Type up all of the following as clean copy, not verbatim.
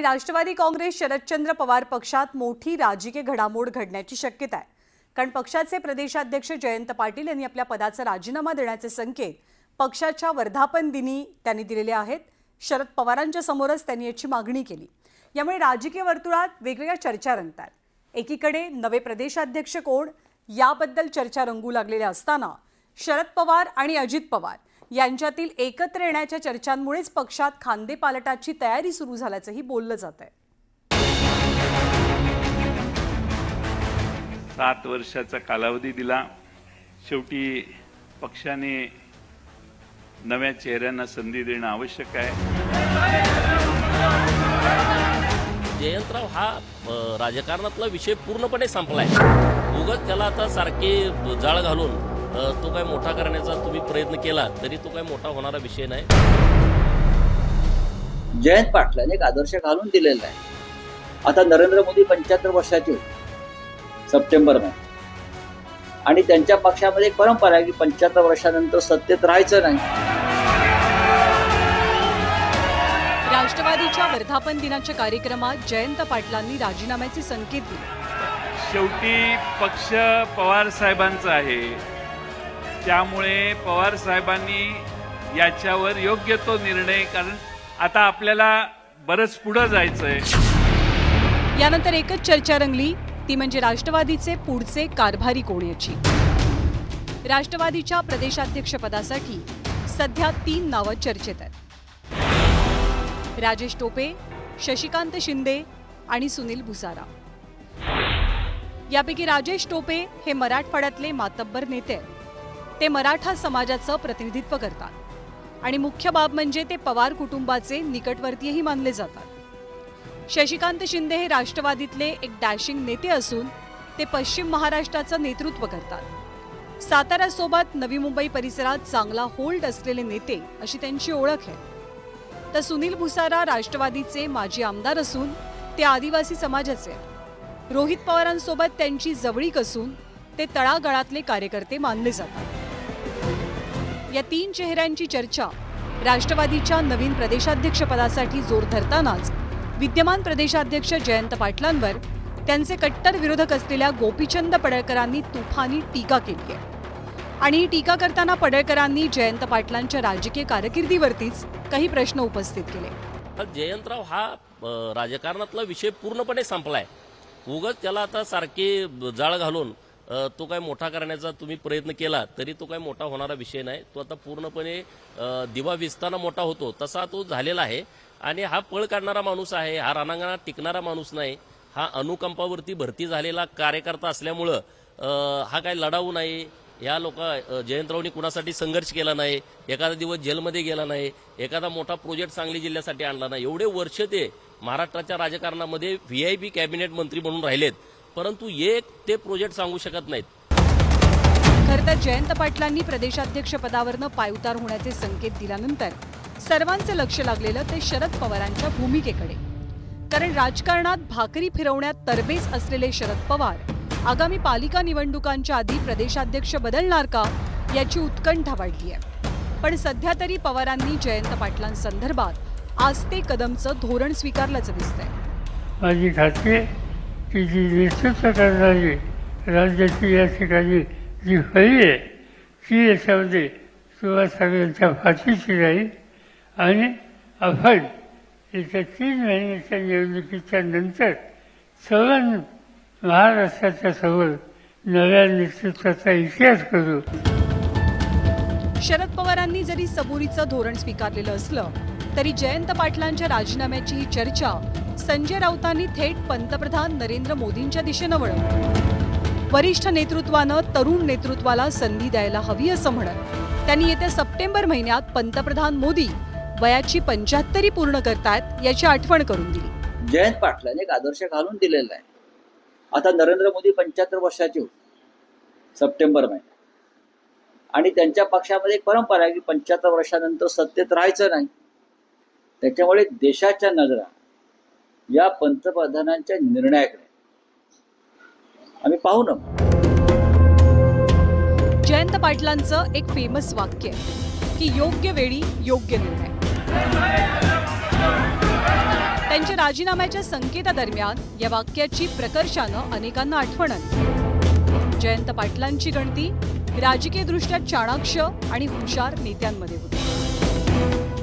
राष्ट्रवादी काँग्रेस शरदचंद्र पवार पक्षात मोठी राजकीय घडामोड घडण्याची शक्यता आहे। कारण पक्षाचे प्रदेशाध्यक्ष जयंत पाटील यांनी आपल्या पदाचा राजीनामा देण्याचे संकेत पक्षाच्या वर्धापन दिनी त्यांनी दिलेले आहेत। शरद पवारांच्या समोरच त्यांनी याची मागणी केली। यामुळे राजकीय वर्तुळात वेगवेगळ्या चर्चा रंगतात। एकीकडे नवे प्रदेशाध्यक्ष कोण याबद्दल चर्चा रंगू लागलेल्या असताना शरद पवार आणि अजित पवार यांच्यातील एकत्र येण्याच्या चर्चांमुळेच पक्षात खांदेपालटाची तयारी सुरू झाल्याचंही बोललं जात आहे। 7 वर्षाचा कालावधी दिला। शेवटी पक्षाने नव्या चेहऱ्यांना संधी देणं आवश्यक आहे। जयंतराव हा राजकारणातला विषय पूर्णपणे संपलाय। उगाच त्याला आता सारखे जाळ घालून तो काय मोठा करण्याचा तुम्ही प्रयत्न केला तरी तो काय मोठा होणारा विषय नाही। जयंत पाटलांनी एक आदर्श घालून दिलेला आहे। आता नरेंद्र मोदी 75 वर्षाचे होते सप्टेंबर मध्ये, आणि त्यांच्या पक्षामध्ये एक परंपरा आहे की 75 वर्षानंतर सत्तेत राहायचं नाही। राष्ट्रवादीच्या वर्धापन दिनाच्या कार्यक्रमात जयंत पाटलांनी राजीनाम्याचे संकेत दिले। शेवटी पक्ष पवार साहेबांचा आहे, त्यामुळे पवार साहेबांनी याच्यावर योग्य तो निर्णय, कारण आता आपल्याला बरंच पुढे जायचंय। यानंतर एकच चर्चा रंगली, ती म्हणजे राष्ट्रवादीचे पुढचे कारभारी कोण याची। राष्ट्रवादीच्या प्रदेशाध्यक्षपदासाठी सध्या 3 नावं चर्चेत आहेत। राजेश टोपे, शशिकांत शिंदे आणि सुनील भुसारा। यापैकी राजेश टोपे हे मराठवाड्यातले मातब्बर नेते आहेत। ते मराठा समाजाचं प्रतिनिधित्व करतात आणि मुख्य बाब म्हणजे ते पवार कुटुंबाचे निकटवर्तीयही मानले जातात। शशिकांत शिंदे हे राष्ट्रवादीतले एक डॅशिंग नेते असून ते पश्चिम महाराष्ट्राचं नेतृत्व करतात। साताऱ्यासोबत नवी मुंबई परिसरात चांगला होल्ड असलेले नेते अशी त्यांची ओळख आहे। तर सुनील भुसारा राष्ट्रवादीचे माजी आमदार असून ते आदिवासी समाजाचे आहेत। रोहित पवारांसोबत त्यांची जवळीक असून ते तळागाळातले कार्यकर्ते मानले जातात। या 3 चेहऱ्यांची चर्चा राष्ट्रवादीच्या नवीन प्रदेशाध्यक्षपदासाठी जोर धरतानाच विद्यमान प्रदेशाध्यक्ष जयंत पाटलांवर त्यांचे कट्टर विरोधक असलेल्या गोपीचंद पडळकरांनी तुफानी टीका केली आहे। आणि ही टीका करताना पडळकरांनी जयंत पाटलांच्या राजकीय कारकिर्दीवरतीच काही प्रश्न उपस्थित केले। जयंतराव हा राजकारणातला विषय पूर्णपणे संपलाय। उगाच त्याला आता सारखे जाळ घालून तो काय मोठा करण्याचा तुम्ही प्रयत्न केला तरी तो काय मोठा होणारा विषय नाही। तो आता पूर्णपणे दिवा विजताना मोठा होतो तसा तो झालेला आहे। आणि हा पळ काढणारा माणूस आहे, हा रणांगणात टिकणारा माणूस नाही। हा अनुकंपावरती भरती झालेला कार्यकर्ता असल्यामुळं हा काय लढाऊ नाही। या जयंतरावनी कुणासाठी संघर्ष केला नाही, एखादा दिवस जेलमध्ये गेला नाही, एखादा मोठा प्रोजेक्ट सांगली जिल्ह्यासाठी आणला नाही। एवढे वर्ष ते महाराष्ट्राच्या राजकारणामध्ये VIP कॅबिनेट मंत्री म्हणून राहिलेत, परंतु एक ते प्रोजेक्ट सांगू शकत नाहीत। खरं तर जयंत पाटलांनी प्रदेशाध्यक्ष पदावरनं पायउतार होण्याचे संकेत दिल्यानंतर सर्वांचे लक्ष लागलेलं ते शरद पवारांच्या भूमिकेकडे। कारण राजकारणात भाकरी फिरवण्यात तरबेज असलेले शरद पवार आगामी पालिका निवडणुकांच्या आधी प्रदेशाध्यक्ष बदलणार का याची उत्कंठा वाढली आहे। पण सध्या तरी पवारांनी जयंत पाटलांसंदर्भात आस्ते कदमचं धोरण स्वीकारल्याचं दिसतंय। माझी खात्री की जी नेतृत्व करणारी राज्याची या ठिकाणी जी फळी आहे ती याच्यामध्ये सुरुवात सगळ्यांच्या फाशीची राहील। आणि आपण येत्या 3 महिन्याच्या निवडणुकीच्या नंतर सर्व महाराष्ट्राच्या समोर नव्या नेतृत्वाचा इतिहास करू। शरद पवारांनी जरी सबुरीचं धोरण स्वीकारलेलं असलं तरी जयंत पाटलांच्या राजीनाम्याची ही चर्चा संजय राऊतांनी थेट पंतप्रधान नरेंद्र मोदींच्या दिशेनं वळवली। वरिष्ठ नेतृत्वानं तरुण नेतृत्वाला संधी द्यायला हवी असं म्हणत त्यांनी येत्या सप्टेंबर महिन्यात पंतप्रधान मोदी वयाची 75 पूर्ण करतायत याची आठवण करून दिली। जयंत पाटलांनी एक आदर्श घालून दिलेला आहे। आता नरेंद्र मोदी 75 वर्षाचे होते सप्टेंबर मध्ये, आणि त्यांच्या पक्षामध्ये एक परंपरा आहे की 75 वर्षानंतर सत्तेत राहायचं नाही। त्याच्यामुळे देशाच्या नजरा या पंतप्रधानांच्या निर्णयाकडे आम्ही पाहू ना। जयंत पाटलांचं एक फेमस वाक्य आहे की योग्य वेळी योग्य निर्णय। त्यांच्या राजीनाम्याच्या संकेतादरम्यान या वाक्याची प्रकर्षानं अनेकांना आठवण आली. जयंत पाटलांची गणती राजकीयदृष्ट्या चाणाक्ष आणि हुशार नेत्यांमध्ये होती.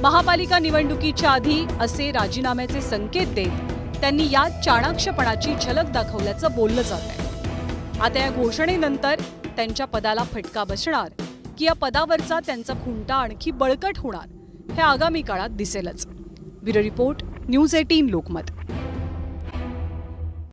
महापालिका निवडणुकीच्या आधी असे राजीनाम्याचे संकेत देत त्यांनी या चाणाक्षपणाची झलक दाखवल्याचं बोललं जात आहे. आता या घोषणेनंतर त्यांच्या पदाला फटका बसणार की या पदावरचा त्यांचा खुंटा आणखी बळकट होणार हे आगामी काळात दिसेलच. Bureau report, news 18 Lokmat.